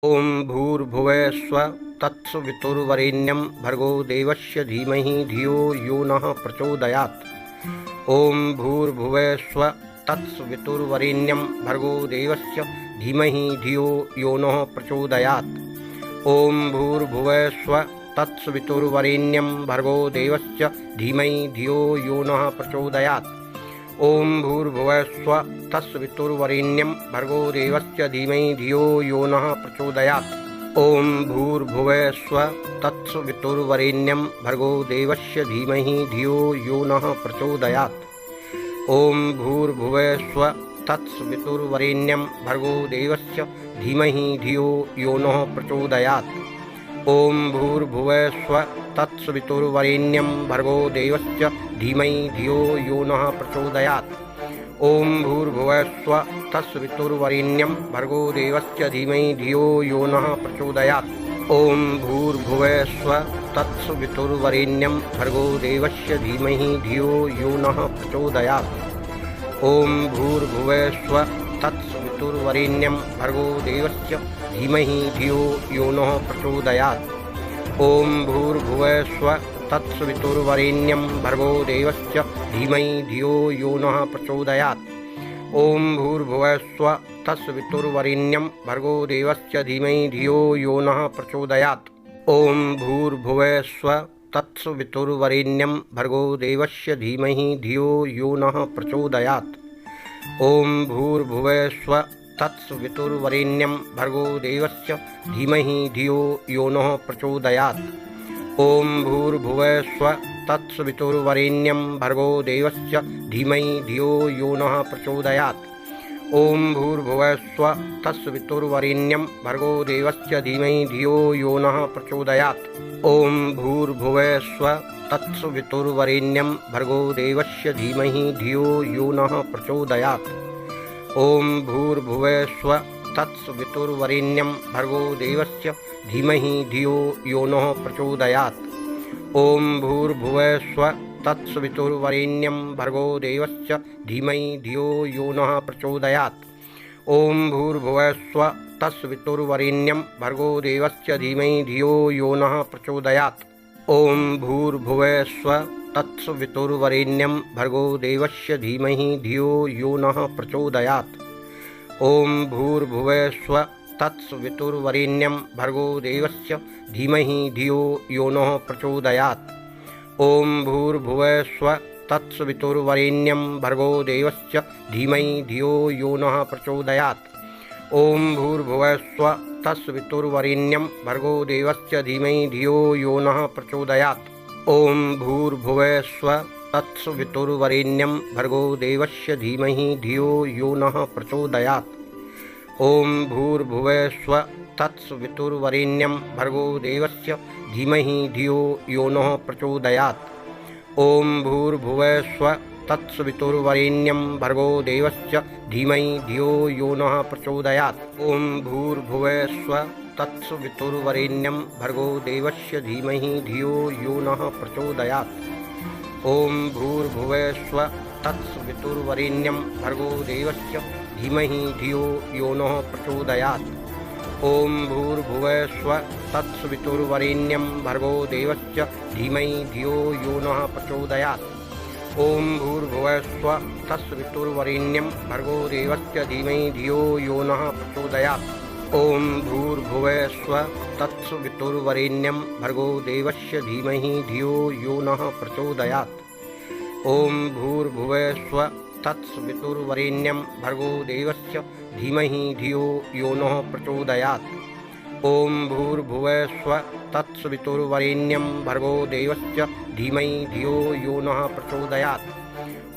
ओं भूर्भुवः स्वः तत्सवितुर्वरेण्यं भर्गो देवस्य धीमहि धियो यो नः प्रचोदयात्। ओं भूर्भुवः स्वः तत्सवितुर्वरेण्यं भर्गो देवस्य धीमहि धियो यो नः प्रचोदयात्। ओं भूर्भुवः स्वः तत्सवितुर्वरेण्यं भर्गो देवस्य धीमहि धियो यो नः प्रचोदयात्। ओं भूर्भुवः स्वः तत्सवितुर्वरेण्यं भर्गो देवस्य धीमहि धियो यो नः प्रचोदयात्। ओं भूर्भुवः स्वः तत्सवितुर्वरेण्यं भर्गो देवस्य धीमहि धियो यो नः प्रचोदयात्। ओं भूर्भुवः स्वः तत्सवितुर्वरेण्यं भर्गो देवस्य धीमहि धियो यो नः प्रचोदयात्। ओं भूर्भुवः स्वः तत्सवितुर्वरेण्यं भर्गो देवस्य धीमहि धियो यो नः प्रचोदयात्। ओं भूर्भुवः स्वः तत्सवितुर्वरेण्यं भर्गो देवस्य धीमहि धियो यो नः प्रचोदयात्। ओं भूर्भुवः स्वः तत्सवितुर्वरेण्यं भर्गो देवस्य धीमहि धियो यो नः प्रचोदयात्। ओं भूर्भुवः स्वः तत्सवितुर्वरेण्यं भर्गो देवस्य धीमहि धियो यो नः प्रचोदयात्। ओं भूर्भुवः स्वः तत्सवितुर्वरेण्यं भर्गो देवस्य धीमहि धियो यो नः प्रचोदयात्। ओं भूर्भुवः स्वः तत्सवितुर्वरेण्यं भर्गो देवस्य धीमहि धियो यो नः प्रचोदयात्। ओं भूर्भुवः स्वः तत्सवितुर्वरेण्यं भर्गो देवस्य धीमहि धियो यो नः प्रचोदयात्। ओं भूर्भुवः स्वः तत्सवितुर्वरेण्यं भर्गो देवस्य धीमहि धियो यो नः प्रचोदयात्। ओं भूर्भुवः स्वः तत्सवितुर्वरेण्यं भर्गो देवस्य धीमहि धियो यो नः प्रचोदयात्। ओं भूर्भुवः स्वः तत्सवितुर्वरेण्यं भर्गो देवस्य धीमहि धियो यो नः प्रचोदयात्। ओं भूर्भुवः स्वः तत्सवितुर्वरेण्यं भर्गो देवस्य धीमहि धियो यो नः प्रचोदयात्। ओं भूर्भुवः स्वः तत्सवितुर्वरेण्यं भर्गो देवस्य धीमहि धियो यो नः प्रचोदयात्। ओं भूर्भुवः स्वः तत्सवितुर्वरेण्यं भर्गो देवस्य धीमहि धियो यो नः प्रचोदयात्। ओं भूर्भुवः स्वः तत्सवितुर्वरेण्यं भर्गो देवस्य धीमहि धियो यो नः प्रचोदयात्। ओं भूर्भुवः स्वः तत्सवितुर्वरेण्यं भर्गो देवस्य धीमहि धियो यो नः प्रचोदयात्। ओं भूर्भुवः स्वः तत्सवितुर्वरेण्यं भर्गो देवस्य धीमहि धियो यो नः प्रचोदयात्। ओं भूर्भुवः स्वः तत्सवितुर्वरेण्यं भर्गो देवस्य धीमहि धियो यो नः प्रचोदयात्। ओं भूर्भुवः स्वः तत्सवितुर्वरेण्यं भर्गो देवस्य धीमहि धियो यो नः प्रचोदयात्। ओं भूर्भुवः स्वः तत्सवितुर्वरेण्यं भर्गो देवस्य धीमहि धियो यो नः प्रचोदयात्। ओं भूर्भुवः स्वः तत्सवितुर्वरेण्यं भर्गो देवस्य धीमहि धियो यो नः प्रचोदयात्। ओं भूर्भुवः स्वः तत्सवितुर्वरेण्यं भर्गो देवस्य धीमहि धियो यो नः प्रचोदयात्। ओं भूर्भुवः स्वः तत्सवितुर्वरेण्यं भर्गो देवस्य धीमहि धियो यो नः प्रचोदयात्। ओं भूर्भुवः स्वः तत्सवितुर्वरेण्यं भर्गो देवस्य धीमहि धियो यो नः प्रचोदयात्। ओं भूर्भुवः स्वः तत्सवितुर्वरेण्यं भर्गो देवस्य धीमहि धियो यो नः प्रचोदयात्। ओं भूर्भुवः स्वः तत्सवितुर्वरेण्यं भर्गो देवस्य धीमहि धियो यो नः प्रचोदयात्। ओं भूर्भुवः स्वः तत्सवितुर्वरेण्यं भर्गो देवस्य धीमहि धियो यो नः प्रचोदयात्। ओं भूर्भुवः स्वः तत्सवितुर्वरेण्यं भर्गो देवस्य धीमहि धियो यो नः प्रचोदयात्। ओं भूर्भुवः स्वः तत्सवितुर्वरेण्यं भर्गो देवस्य धीमहि धियो यो नः प्रचोदयात्।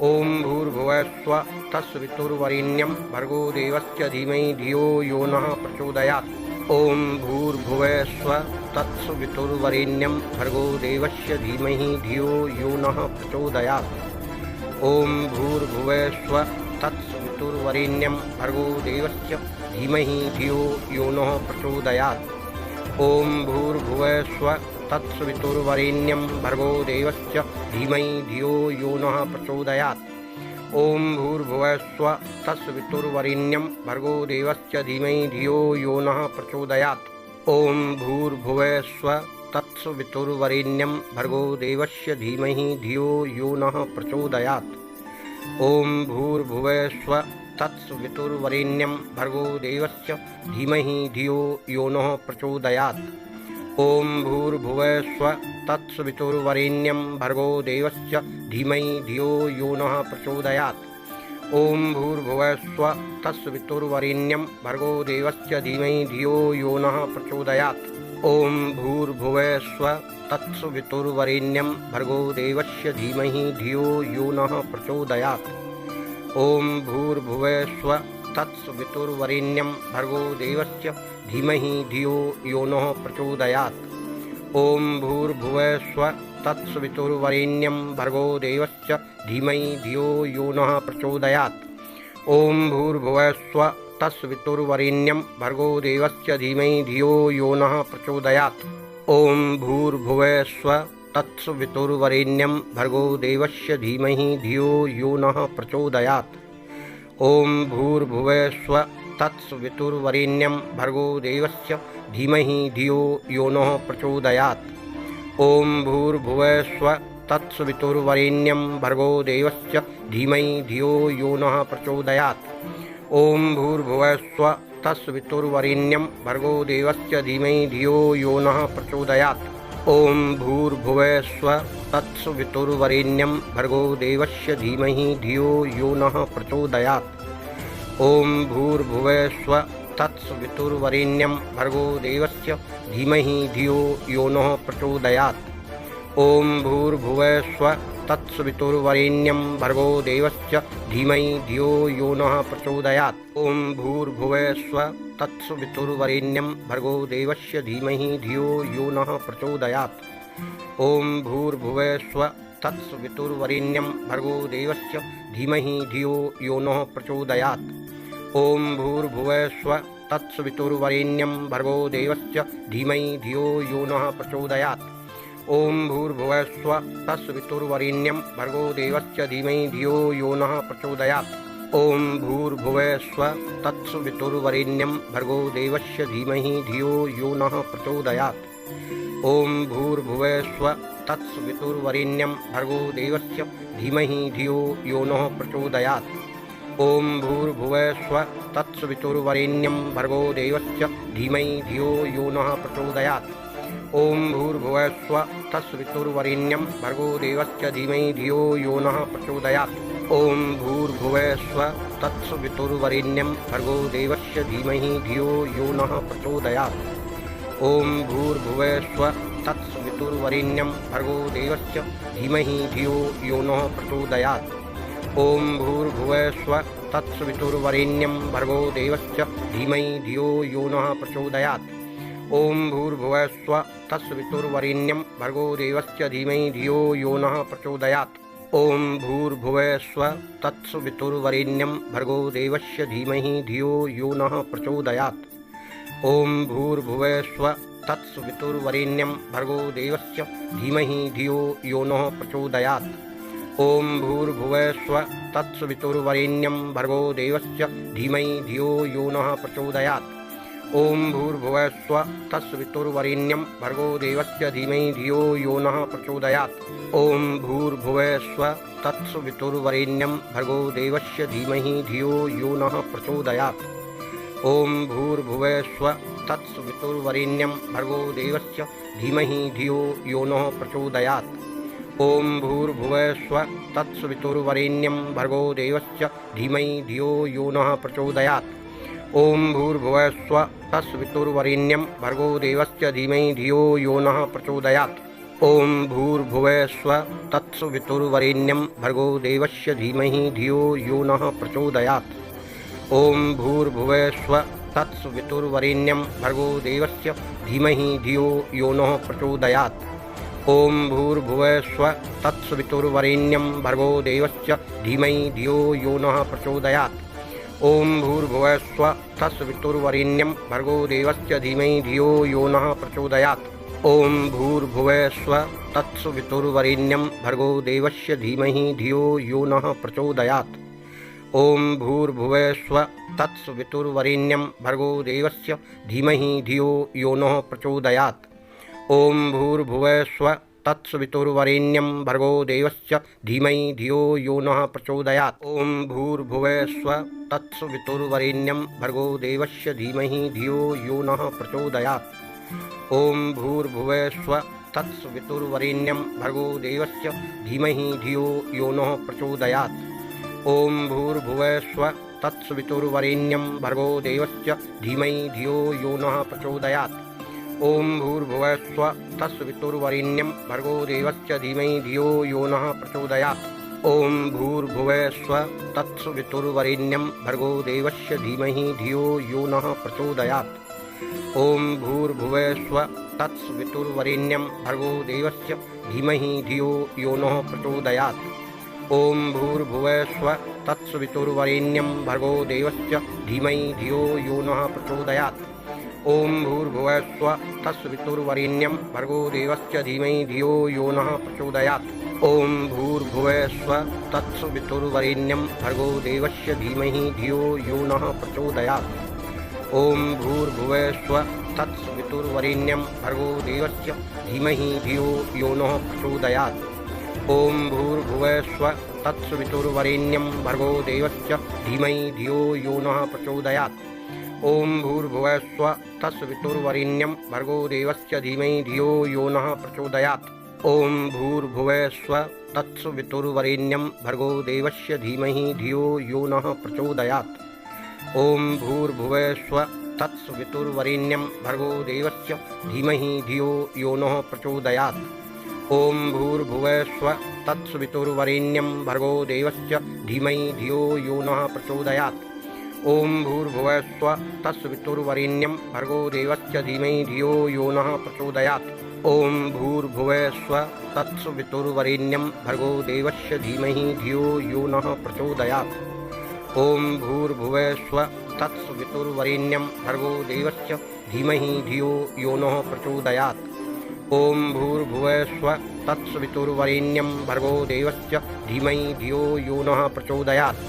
ओं भूर्भुवः स्वः तत्सवितुर्वरेण्यं भर्गो देवस्य धीमहि धियो यो नः प्रचोदयात्। ओं भूर्भुवः स्वः तत्सवितुर्वरेण्यं भर्गो देवस्य धीमहि धियो यो नः प्रचोदयात्। ओं भूर्भुवः स्वः तत्सवितुर्वरेण्यं भर्गो देवस्य धीमहि धियो यो नः प्रचोदयात्। ओं भूर्भुवः स्वः तत्सवितुर्वरेण्यं भर्गो देवस्य धीमहि धियो यो नः प्रचोदयात्। ओम भूर्भुवः स्वः तत्सवितुर्वरेण्यं भर्गो देवस्य धीमहि धियो यो नः प्रचोदयात्। ओम भूर्भुवः स्वः तत्सवितुर्वरेण्यं भर्गो देवस्य धीमहि धियो यो नः प्रचोदयात्। ओम भूर्भुवः स्वः तत्सवितुर्वरेण्यं भर्गो देवस्य धीमहि धियो यो नः प्रचोदयात्। ओम भूर्भुवः स्वः तत्सवितुर्वरेण्यं भर्गो देवस्य धीमहि धियो यो नः प्रचोदयात्। ओम भूर्भुवः स्वः तत्सवितुर्वरेण्यं भर्गो देवस्य धीमहि धियो यो नः प्रचोदयात्। ओम भूर्भुवः स्वः तत्सवितुर्वरेण्यं भर्गो देवस्य धीमहि धियो यो नः प्रचोदयात्। ओम भूर्भुवः स्वः तत्सवितुर्वरेण्यं भर्गो देवस्य धीमहि धियो यो नः प्रचोदयात्। ओम भूर्भुवः स्वः तत्सवितुर्वरेण्यं भर्गो देवस्य धीमहि धियो यो नः प्रचोदयात्। ओम भूर्भुवः स्वः तत्सवितुर्वरेण्यं भर्गो देवस्य धीमहि धियो यो नः प्रचोदयात्। ओम भूर्भुवः स्वः तत्सवितुर्वरेण्यं भर्गो देवस्य धीमहि धियो यो नः प्रचोदयात्। ओम भूर्भुवः स्वः तत्सवितुर्वरेण्यं भर्गो देवस्य धीमहि धियो यो नः प्रचोदयात्। ओम भूर्भुवः स्वः तत्सवितुर्वरेण्यं भर्गो देवस्य धीमहि धियो यो नः प्रचोदयात्। ओम भूर्भुवः स्वः तत्सवितुर्वरेण्यं भर्गो देवस्य धीमहि धियो यो नः प्रचोदयात्। ओम भूर्भुवः स्वः तत्सवितुर्वरेण्यं भर्गो देवस्य धीमहि धियो यो नः प्रचोदयात्। ओम भूर्भुवः स्वः तत्सवितुर्वरेण्यं भर्गो देवस्य धीमहि धियो यो नः प्रचोदयात्। ओम भूर्भुवः स्वः तत्सवितुर्वरेण्यं भर्गो देवस्य धीमहि धियो यो नः प्रचोदयात्। ओम भूर्भुवः स्वः तत्सवितुर्वरेण्यं भर्गो देवस्य धीमहि धियो यो नः प्रचोदयात्। ओम भूर्भुवः स्वः तत्सवितुर्वरेण्यं भर्गो देवस्य धीमहि धियो यो नः प्रचोदयात्। ओम भूर्भुवः स्वः तत्सवितुर्वरेण्यं भर्गो देवस्य धीमहि धियो यो नः प्रचोदयात्। ओम भूर्भुवः स्वः तत्सवितुर्वरेण्यं भर्गो देवस्य धीमहि धियो यो नः प्रचोदयात्। ओम भूर्भुवः स्वः तत्सवितुर्वरेण्यं भर्गो देवस्य धीमहि धियो यो नः प्रचोदयात्। ओम भूर्भुवः स्वः तत्सवितुर्वरेण्यं भर्गो देवस्य धीमहि धियो यो नः प्रचोदयात्। ओम भूर्भुवः स्वः तत्सवितुर्वरेण्यं भर्गो देवस्य धीमहि धियो यो नः प्रचोदयात्। ओम भूर्भुवः स्वः तत्सवितुर्वरेण्यं भर्गो देवस्य धीमहि धियो यो नः प्रचोदयात्। ओम भूर्भुवः स्वः तत्सवितुर्वरेण्यं भर्गो देवस्य धीमहि धियो यो नः प्रचोदयात्। ओम भूर्भुवः स्वः तत्सवितुर्वरेण्यं भर्गो देवस्य धीमहि धियो यो नः प्रचोदयात्। ओम भूर्भुवः स्वः तत्सवितुर्वरेण्यं भर्गो देवस्य धीमहि धियो यो नः प्रचोदयात्। ओम भूर्भुवः स्वः तत्सवितुर्वरेण्यं भर्गो देवस्य धीमहि धियो यो नः प्रचोदयात्। ओम भूर्भुवः स्वः तत्सवितुर्वरेण्यं भर्गो देवस्य धीमहि धियो यो नः प्रचोदयात्। ओम भूर्भुवः स्वः तत्सवितुर्वरेण्यं भर्गो देवस्य धीमहि धियो यो नः प्रचोदयात्। ओम भूर्भुवः स्वः तत्सवितुर्वरेण्यं भर्गो देवस्य धीमहि धियो यो नः प्रचोदयात्। ओम भूर्भुवः स्वः तत्सवितुर्वरेण्यं भर्गो देवस्य धीमहि धियो यो नः प्रचोदयात्। ओम भूर्भुवः स्वः तत्सवितुर्वरेण्यं भर्गो देवस्य धीमहि धियो यो नः प्रचोदयात्। ओम भूर्भुवः स्वः तत्सवितुर्वरेण्यं भर्गो देवस्य धीमहि धियो यो नः प्रचोदयात्। ओम भूर्भुवः स्वः तत्सवितुर्वरेण्यं भर्गो देवस्य धीमहि धियो यो नः प्रचोदयात्। ओम भूर्भुवः स्वः तत्सवितुर्वरेण्यं भर्गो देवस्य धीमहि धियो यो नः प्रचोदयात्। ओम भूर्भुवः स्वः तत्सवितुर्वरेण्यं भर्गो देवस्य धीमहि धियो यो नः प्रचोदयात्। ओम भूर्भुवः स्वः तत्सवितुर्वरेण्यं भर्गो देवस्य धीमहि धियो यो नः प्रचोदयात्। ओम भूर्भुवः स्वः तत्सवितुर्वरेण्यं भर्गो देवस्य धीमहि धियो यो नः प्रचोदयात्। ओम भूर्भुवः स्वः तत्सवितुर्वरेण्यं भर्गो देवस्य धीमहि धियो यो नः प्रचोदयात्। ओम भूर्भुवः स्वः तत्सवितुर्वरेण्यं भर्गो देवस्य धीमहि धियो यो नः प्रचोदयात्। ओम भूर्भुवः स्वः तत्सवितुर्वरेण्यं भर्गो देवस्य धीमहि धियो यो नः प्रचोदयात्। ओम भूर्भुवः स्वः तत्सवितुर्वरेण्यं भर्गो देवस्य धीमहि धियो यो नः प्रचोदयात्। ओम भूर्भुवः स्वः तत्सवितुर्वरेण्यं भर्गो देवस्य धीमहि धियो यो नः प्रचोदयात्। ओम भूर्भुवः स्वः तत्सवितुर्वरेण्यं भर्गो देवस्य धीमहि धियो यो नः प्रचोदयात्। ओम भूर्भुवः स्वः तत्सवितुर्वरेण्यं भर्गो देवस्य धीमहि धियो यो नः प्रचोदयात्। ओम भूर्भुवः स्वः तत्सवितुर्वरेण्यं भर्गो देवस्य धीमहि धियो यो नः प्रचोदयात्। ओम भूर्भुवः स्वः तत्सवितुर्वरेण्यं भर्गो देवस्य धीमहि धियो यो नः प्रचोदयात्। ओम भूर्भुवः स्वः तत्सवितुर्वरेण्यं भर्गो देवस्य धीमहि धियो यो नः प्रचोदयात्। ओम भूर्भुवः स्वः तत्सवितुर्वरेण्यं भर्गो देवस्य धीमहि धियो यो नः प्रचोदयात्। ओम भूर्भुवः स्वः तत्सवितुर्वरेण्यं भर्गो देवस्य धीमहि धियो यो नः प्रचोदयात्। ओम भूर्भुवः स्वः तत्सवितुर्वरेण्यं भर्गो देवस्य धीमहि धियो यो नः प्रचोदयात्। ओम भूर्भुवः स्वः तत्सवितुर्वरेण्यं भर्गो देवस्य धीमहि धियो यो नः प्रचोदयात्। ओम भूर्भुवः स्वः तत्सवितुर्वरेण्यं भर्गो देवस्य धीमहि धियो यो नः प्रचोदयात्। ओम भूर्भुवः स्वः तत्सवितुर्वरेण्यं भर्गो देवस्य धीमहि धियो यो नः प्रचोदयात्। ओम भूर्भुवः स्वः तत्सवितुर्वरेण्यं भर्गो देवस्य धीमहि धियो यो नः प्रचोदयात्। ओम भूर्भुवः स्वः तत्सवितुर्वरेण्यं भर्गो देवस्य धीमहि धियो यो नः प्रचोदयात्। ओम भूर्भुवः स्वः तत्सवितुर्वरेण्यं भर्गो देवस्य धीमहि धियो यो नः प्रचोदयात्। ओम भूर्भुवः स्वः तत्सवितुर्वरेण्यं भर्गो देवस्य धीमहि धियो यो नः प्रचोदयात्। ओम भूर्भुवः स्वः तत्सवितुर्वरेण्यं भर्गो देवस्य धीमहि धियो यो नः प्रचोदयात्। ओम भूर्भुवः स्वः तत्सवितुर्वरेण्यं भर्गो देवस्य धीमहि धियो यो नः प्रचोदयात्। ओम भूर्भुवः स्वः तत्सवितुर्वरेण्यं भर्गो देवस्य धीमहि धियो यो नः प्रचोदयात्।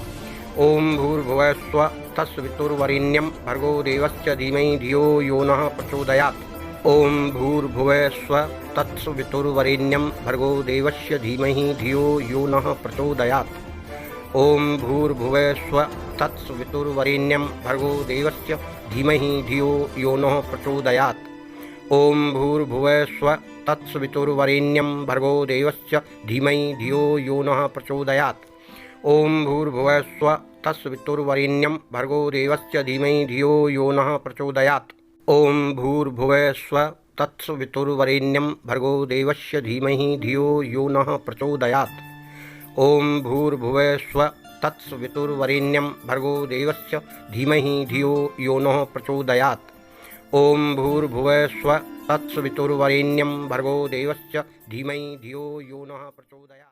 ओम भूर्भुवः स्वः तत्सवितुर्वरेण्यं भर्गो देवस्य धीमहि धियो यो नः प्रचोदयात्। ओम भूर्भुवः स्वः तत्सवितुर्वरेण्यं भर्गो देवस्य धीमहि धियो यो नः प्रचोदयात्। ओम भूर्भुवः स्वः तत्सवितुर्वरेण्यं भर्गो देवस्य धीमहि धियो यो नः प्रचोदयात्। ओम भूर्भुवः स्वः तत्सवितुर्वरेण्यं भर्गो देवस्य धीमहि धियो यो नः प्रचोदयात्। ओम भूर्भुवः स्वः तत्सवितुर्वरेण्यं भर्गो देवस्य धीमहि धियो यो नः प्रचोदयात्। ओम भूर्भुवः स्वः तत्सवितुर्वरेण्यं भर्गो देवस्य धीमहि धियो यो नः प्रचोदयात्। ओम भूर्भुवः स्वः तत्सवितुर्वरेण्यं भर्गो देवस्य धीमहि धियो यो नः प्रचोदयात्। ओम भूर्भुवः स्वः तत्सवितुर्वरेण्यं भर्गो देवस्य धीमहि धियो यो नः प्रचोदयात्।